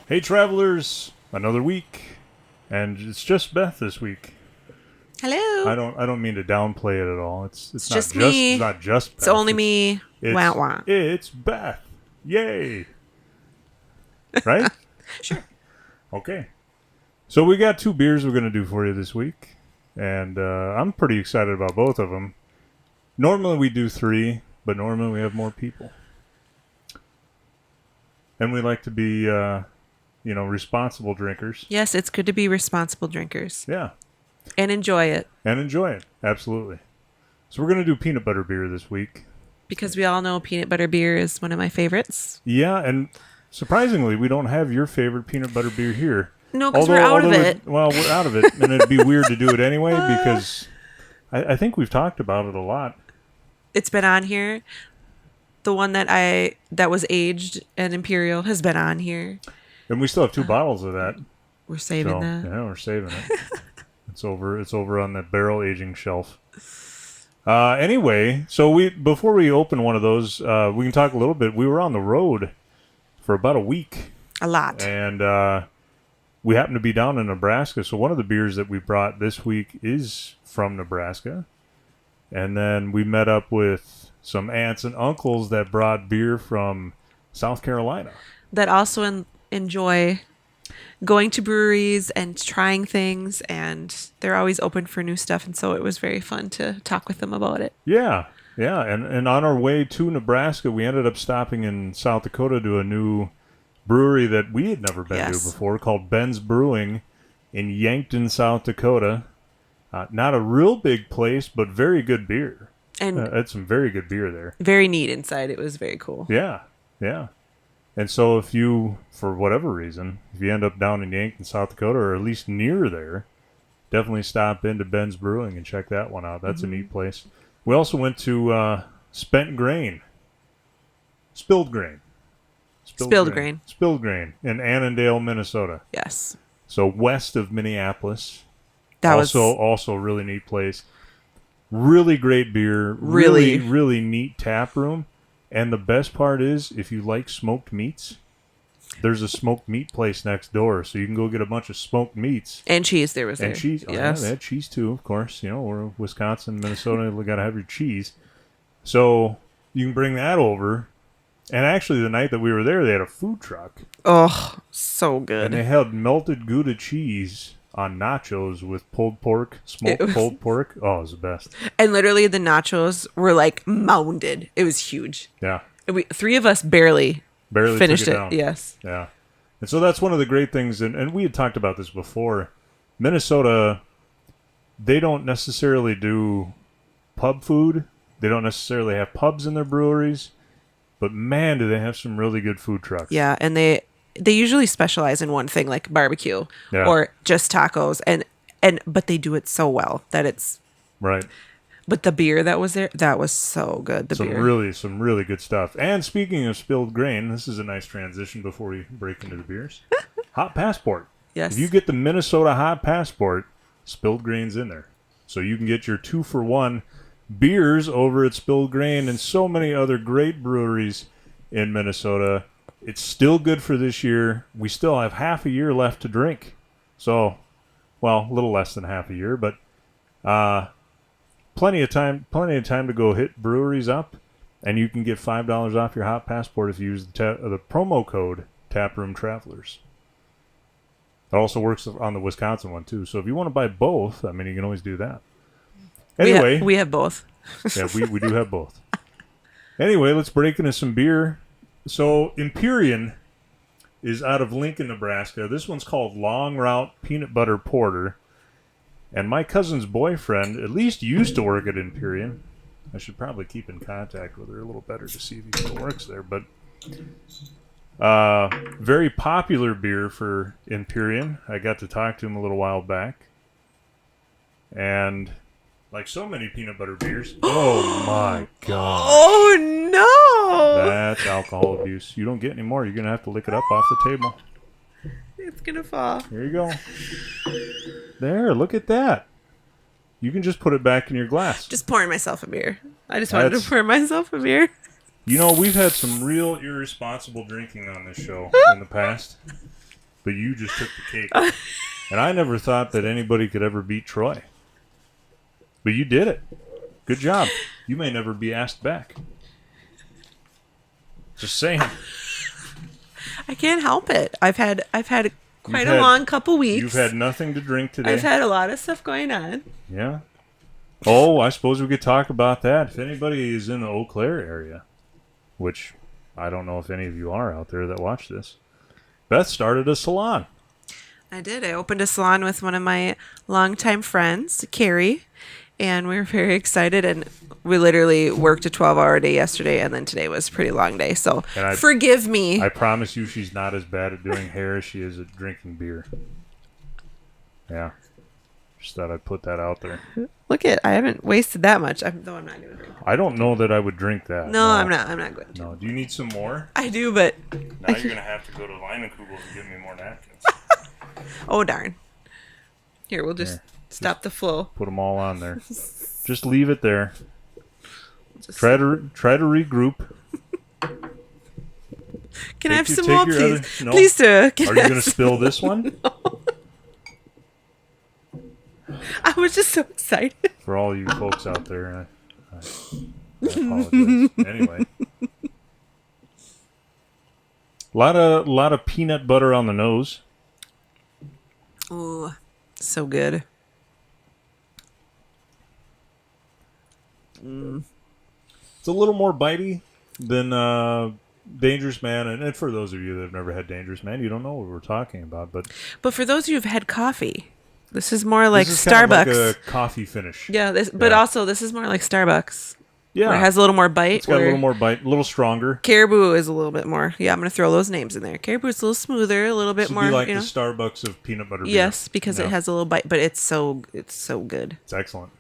Hey, travelers! Another week, and it's just Beth this week. Hello. I don't mean to downplay it at all. It's not just me. It's not just Beth. It's only me. Wah wah. It's Beth. Yay! Right? Sure. Okay. So we got 2 beers we're gonna do for you this week, and I'm pretty excited about both of them. Normally we do 3, but normally we have more people, and we like to be responsible drinkers. Yes, it's good to be responsible drinkers. Yeah. And enjoy it. Absolutely. So we're going to do peanut butter beer this week. Because we all know peanut butter beer is one of my favorites. Yeah, and surprisingly, we don't have your favorite peanut butter beer here. No, because we're out of it. We're out of it, and it'd be weird to do it anyway because I think we've talked about it a lot. It's been on here. The one that was aged and Imperial has been on here. And we still have 2 bottles of that. We're saving that. Yeah, we're saving it. It's over on that barrel aging shelf. Anyway, so before we open one of those, we can talk a little bit. We were on the road for about a week. A lot. And we happened to be down in Nebraska. So one of the beers that we brought this week is from Nebraska. And then we met up with some aunts and uncles that brought beer from South Carolina. That also enjoy going to breweries and trying things, and they're always open for new stuff, and so it was very fun to talk with them about it. Yeah, and on our way to Nebraska, we ended up stopping in South Dakota to a new brewery that we had never been to before called Ben's Brewing in Yankton, South Dakota. Not a real big place, but very good beer. And had some very good beer there. Very neat inside. It was very cool. Yeah. And so if you, for whatever reason, if you end up down in Yankton, South Dakota, or at least near there, definitely stop into Ben's Brewing and check that one out. That's a neat place. We also went to Spilled Grain in Annandale, Minnesota. Yes. So west of Minneapolis. That also a really neat place. Really great beer. Really neat tap room. And the best part is, if you like smoked meats, there's a smoked meat place next door, so you can go get a bunch of smoked meats. And cheese, there. And cheese. Oh, yes. Yeah, they had cheese too, of course. You know, we're Wisconsin, Minnesota, we got to have your cheese. So you can bring that over. And actually, the night that we were there, they had a food truck. Oh, so good. And they had melted Gouda cheese on nachos with pulled pork, pulled pork. Oh, it was the best. And literally the nachos were like mounded. It was huge. Yeah. 3 of us barely finished it. Yes. Yeah. And so that's one of the great things, and we had talked about this before. Minnesota, they don't necessarily do pub food. They don't necessarily have pubs in their breweries. But man, do they have some really good food trucks. Yeah, and they usually specialize in one thing, like barbecue or just tacos, but they do it so well that it's right. But the beer that was there, that was so good. Some really good stuff. And speaking of spilled grain, this is a nice transition before we break into the beers. Hot Passport. Yes. If you get the Minnesota Hot Passport, Spilled Grain's in there, so you can get your 2-for-1 beers over at Spilled Grain and so many other great breweries in Minnesota. It's still good for this year. We still have half a year left to drink. So, well, a little less than half a year, but plenty of time to go hit breweries up, and you can get $5 off your Hot Passport if you use the promo code Taproom Travelers. It also works on the Wisconsin one, too. So if you want to buy both, I mean, you can always do that. Anyway. We have both. Yeah, we do have both. Anyway, let's break into some beer. So Empyrean is out of Lincoln, Nebraska. This one's called Long Route Peanut Butter Porter. And my cousin's boyfriend at least used to work at Empyrean. I should probably keep in contact with her a little better to see if he still works there. But very popular beer for Empyrean. I got to talk to him a little while back. And like so many peanut butter beers. Oh my god. Oh no. That's alcohol abuse. You don't get any more. You're going to have to lick it up off the table. It's going to fall. Here you go. There, look at that. You can just put it back in your glass. Just pouring myself a beer. I just wanted to pour myself a beer. You know, we've had some real irresponsible drinking on this show in the past. but you just took the cake. And I never thought that anybody could ever beat Troy. But you did it. Good job. You may never be asked back. Just saying. I can't help it. I've had quite a long couple weeks. You've had nothing to drink today. I've had a lot of stuff going on. Yeah. Oh, I suppose we could talk about that. If anybody is in the Eau Claire area, which I don't know if any of you are out there that watch this, Beth started a salon. I did. I opened a salon with one of my longtime friends, Carrie, and we were very excited. And we literally worked a 12-hour day yesterday, and then today was a pretty long day. So forgive me. I promise you she's not as bad at doing hair as she is at drinking beer. Yeah. Just thought I'd put that out there. Look I haven't wasted that much, though I'm not going to drink. I don't know that I would drink that. No, I'm not going to. No. Do you need some more? I do, but... Now you're going to have to go to Landon and get me more napkins. Oh, darn. Here, we'll just stop the flow. Put them all on there. Just leave it there. Try to regroup. Can I have some more, please? No. Please, sir. Are you going to spill this one? No. I was just so excited. For all you folks out there, I apologize. Anyway. A lot of peanut butter on the nose. Ooh, so good. It's a little more bitey than Dangerous Man. And for those of you that have never had Dangerous Man, you don't know what we're talking about. But for those of you who've had coffee, this is more like this is Starbucks. Kind of like a coffee finish. Yeah, but also this is more like Starbucks. Yeah. Where it has a little more bite. It's got a little more bite, a little stronger. Caribou is a little bit more. Yeah, I'm going to throw those names in there. Caribou is a little smoother, a little bit more. Be like the Starbucks of peanut butter beer. Yes, because it has a little bite, but it's so good. It's excellent.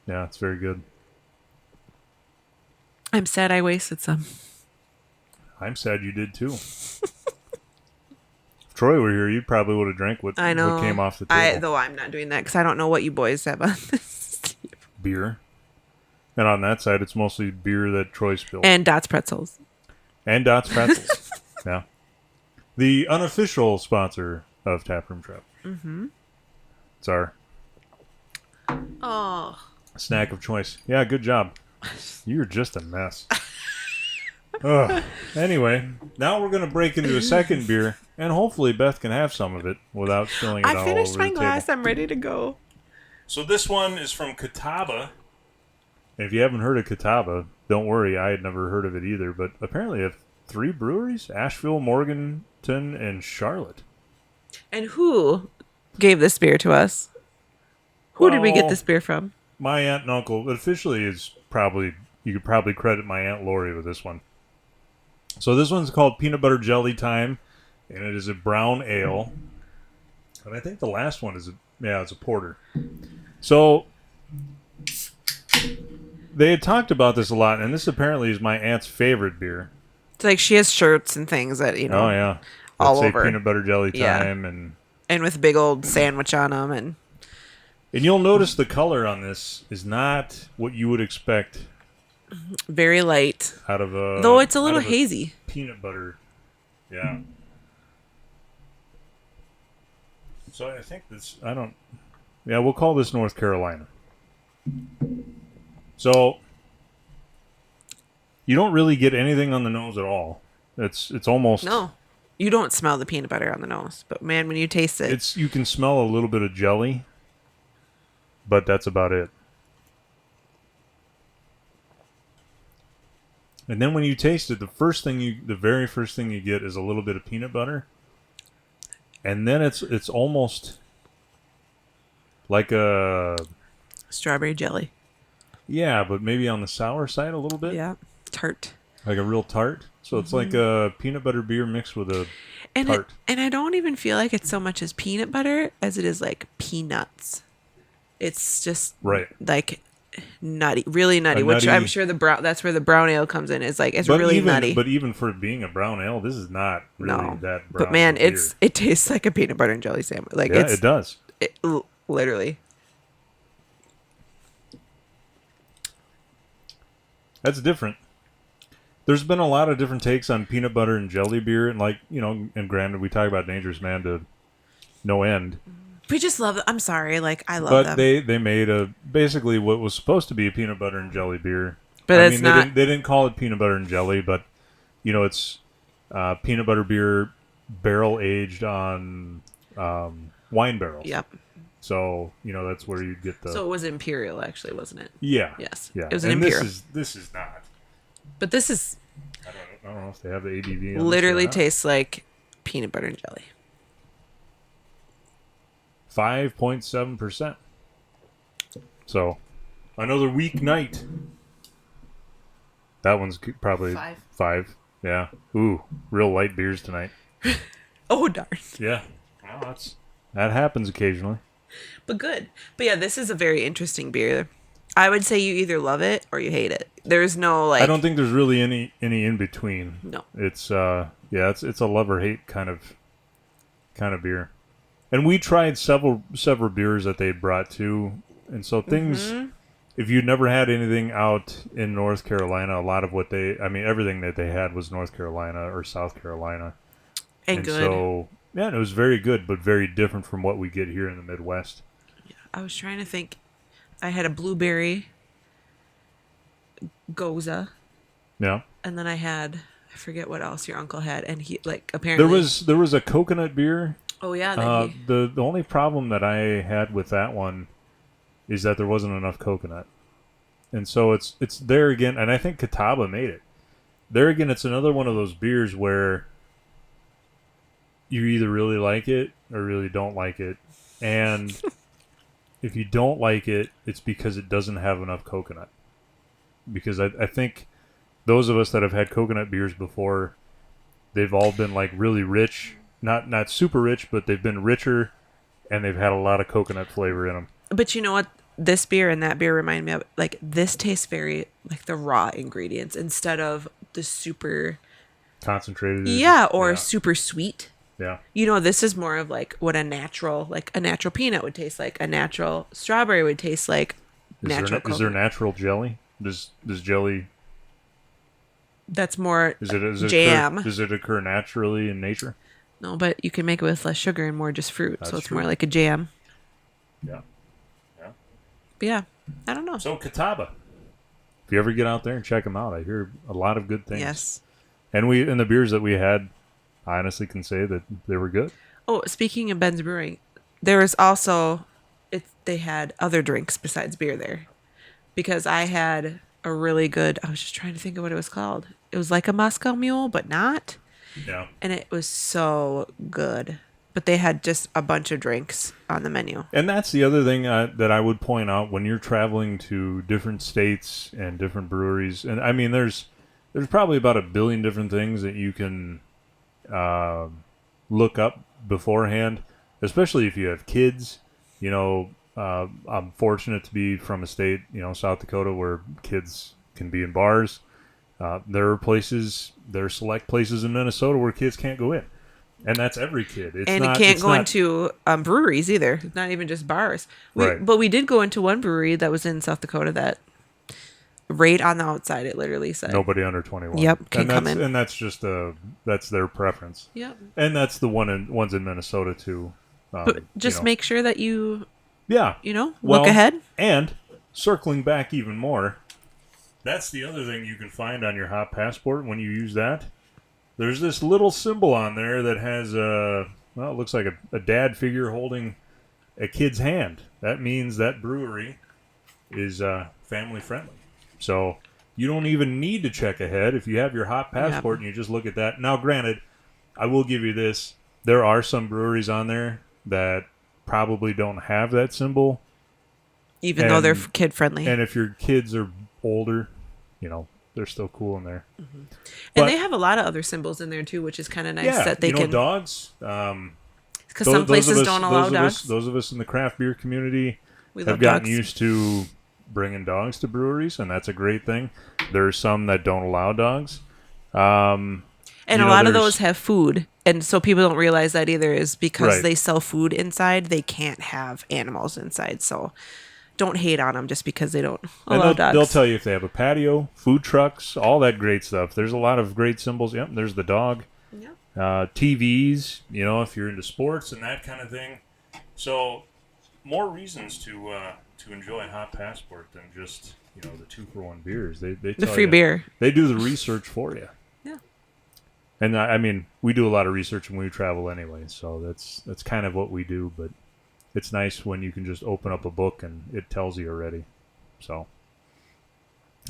Yeah, it's very good. I'm sad I wasted some. I'm sad you did too. If Troy were here, you probably would have drank what came off the table. Though I'm not doing that because I don't know what you boys have on this. Beer. And on that side, it's mostly beer that Troy spilled. And Dots Pretzels. Yeah. The unofficial sponsor of Taproom Trap. Mm-hmm. It's our snack of choice. Yeah, good job. You're just a mess. Anyway, now we're going to break into a second beer, and hopefully Beth can have some of it without spilling it all over the table. I finished my glass. I'm ready to go. So this one is from Catawba. And if you haven't heard of Catawba, don't worry. I had never heard of it either. But apparently they have 3 breweries: Asheville, Morganton, and Charlotte. And who gave this beer to us? Who did we get this beer from? My aunt and uncle. Officially, you could probably credit my Aunt Lori with this one. So this one's called Peanut Butter Jelly Time, and it is a brown ale. And I think the last one is it's a porter. So they had talked about this a lot, and this apparently is my aunt's favorite beer. It's like she has shirts and things that, Oh, yeah. all say over. Peanut Butter Jelly Time. And with a big old sandwich on them. And you'll notice the color on this is not what you would expect. Very light. Though it's a little hazy. Peanut butter. Yeah. So I think we'll call this North Carolina. So you don't really get anything on the nose at all. It's almost... No. You don't smell the peanut butter on the nose. But man, when you taste it... You can smell a little bit of jelly, but that's about it. And then when you taste it, the very first thing you get is a little bit of peanut butter. And then it's almost like a... strawberry jelly. Yeah, but maybe on the sour side a little bit. Yeah, tart. Like a real tart. So it's like a peanut butter beer mixed with a tart. And I don't even feel like it's so much as peanut butter as it is like peanuts. It's just like nutty, really nutty, which I'm sure that's where the brown ale comes in. It's like really nutty. But even for being a brown ale, this is not really that brown. But man, it tastes like a peanut butter and jelly sandwich. Like it does. Literally. That's different. There's been a lot of different takes on peanut butter and jelly beer, and and granted, we talk about Dangerous Man to no end. We just love it. I'm sorry. Like, I love But them. they made basically what was supposed to be a peanut butter and jelly beer. But I it's mean, not. They didn't call it peanut butter and jelly, but it's peanut butter beer barrel aged on wine barrels. Yep. So that's where you get the. So it was Imperial, actually, wasn't it? Yeah. Yes. Yeah. It was an and Imperial. This is not. But this is I don't know if they have the ABV. literally tastes like peanut butter and jelly. 5.7%. So, another weeknight. That one's probably 5. Yeah. Ooh, real light beers tonight. Oh, darn. Yeah. Well, that happens occasionally. But good. But yeah, this is a very interesting beer. I would say you either love it or you hate it. There's no like. I don't think there's really any in between. No. It's it's a love or hate kind of beer. And we tried several beers that they brought too, and so things. Mm-hmm. If you'd never had anything out in North Carolina, a lot of everything that they had was North Carolina or South Carolina, And good. So it was very good, but very different from what we get here in the Midwest. Yeah, I was trying to think. I had a blueberry goza, Yeah, and then I forget what else your uncle had, and he apparently there was a coconut beer. Oh yeah. The only problem that I had with that one is that there wasn't enough coconut. And so it's there again, and I think Catawba made it. There again, it's another one of those beers where you either really like it or really don't like it. And if you don't like it, it's because it doesn't have enough coconut. Because I think those of us that have had coconut beers before, they've all been like really rich. Not super rich, but they've been richer, and they've had a lot of coconut flavor in them. But you know what? This beer and that beer remind me of, like, this tastes very like the raw ingredients instead of the super Concentrated. or super sweet. Yeah. This is more of like what a natural peanut would taste like, a natural strawberry would taste like. Is there natural jelly? Does jelly? That's more Is it jam. Does it occur naturally in nature? No, but you can make it with less sugar and more just fruit, so That's it's true. more like a jam. Yeah. Yeah. But yeah, I don't know. So Catawba, if you ever get out there and check them out, I hear a lot of good things. Yes. And the beers that we had, I honestly can say that they were good. Oh, speaking of Ben's Brewing, there was also they had other drinks besides beer there, because I had a really good. I was just trying to think of what it was called. It was like a Moscow Mule, but not. Yeah. And it was so good. But they had just a bunch of drinks on the menu. And that's the other thing that I would point out when you're traveling to different states and different breweries. And I mean, there's probably about 1 billion different things that you can look up beforehand, especially if you have kids. I'm fortunate to be from a state, South Dakota, where kids can be in bars. There are select places in Minnesota where kids can't go in. And that's every kid. It can't go into breweries either. It's not even just bars. Right. But we did go into one brewery that was in South Dakota that right on the outside, it literally said. Nobody under 21. Yep, can come in. And that's just that's their preference. Yep. And that's the ones in Minnesota too. But just make sure that you, look ahead. And circling back even more, that's the other thing you can find on your Hop Passport when you use that. There's this little symbol on there that has it looks like a dad figure holding a kid's hand. That means that brewery is family friendly. So you don't even need to check ahead if you have your Hop Passport and you just look at that. Now, granted, I will give you this. There are some breweries on there that probably don't have that symbol. Even though they're kid friendly. And if your kids are older, they're still cool in there. Mm-hmm. And they have a lot of other symbols in there too, which is kind of nice that they can. Dogs. Because some places don't allow dogs. Those of us in the craft beer community We have love gotten dogs. used to bringing dogs to breweries, and that's a great thing. There are some that don't allow dogs. And a lot of those have food. And so people don't realize that either, is because they sell food inside, they can't have animals inside. So don't hate on them just because they don't allow dogs. They'll tell you if they have a patio, food trucks, all that great stuff. There's a lot of great symbols. Yep, there's the dog. Yeah. TVs, if you're into sports and that kind of thing. So more reasons to enjoy Hot Passport than just the 2-for-1 beers. They The tell free you, beer. They do the research for you. Yeah. And I mean, we do a lot of research when we travel anyway, so that's kind of what we do. But it's nice when you can just open up a book and it tells you already. So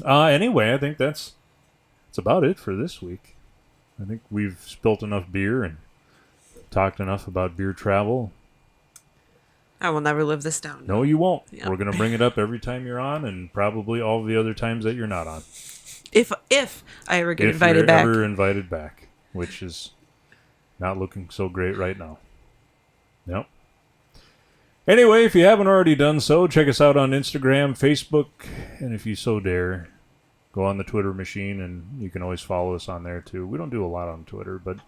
anyway, I think that's about it for this week. I think we've spilt enough beer and talked enough about beer travel. I will never live this down. No, you won't. Yep. We're going to bring it up every time you're on, and probably all the other times that you're not on. If I ever get invited back. If you're ever invited back, which is not looking so great right now. Yep. Anyway, if you haven't already done so, check us out on Instagram, Facebook, and if you so dare, go on the Twitter machine, and you can always follow us on there too. We don't do a lot on Twitter, but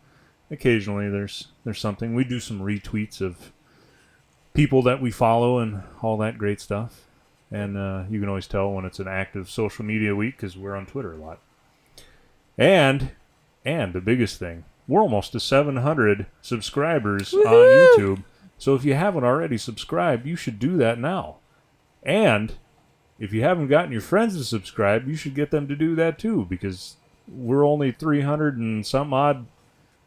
occasionally there's something. We do some retweets of people that we follow and all that great stuff. And you can always tell when it's an active social media week because we're on Twitter a lot. And the biggest thing, we're almost to 700 subscribers on YouTube. So if you haven't already subscribed, you should do that now. And if you haven't gotten your friends to subscribe, you should get them to do that too, because we're only 300 and some odd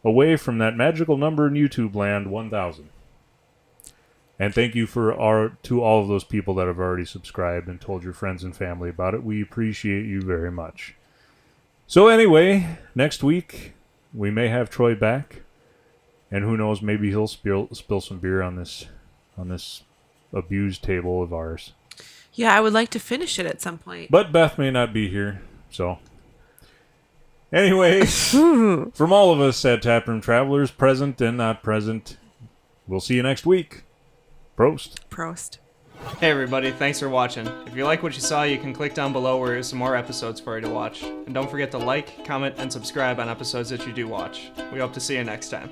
away from that magical number in YouTube land, 1,000. And thank you to all of those people that have already subscribed and told your friends and family about it. We appreciate you very much. So anyway, next week we may have Troy back, and who knows, maybe he'll spill some beer on this abused table of ours. Yeah, I would like to finish it at some point. But Beth may not be here, so. Anyway, from all of us at Taproom Travelers, present and not present, we'll see you next week. Prost. Hey everybody, thanks for watching. If you like what you saw, you can click down below where there's some more episodes for you to watch. And don't forget to like, comment, and subscribe on episodes that you do watch. We hope to see you next time.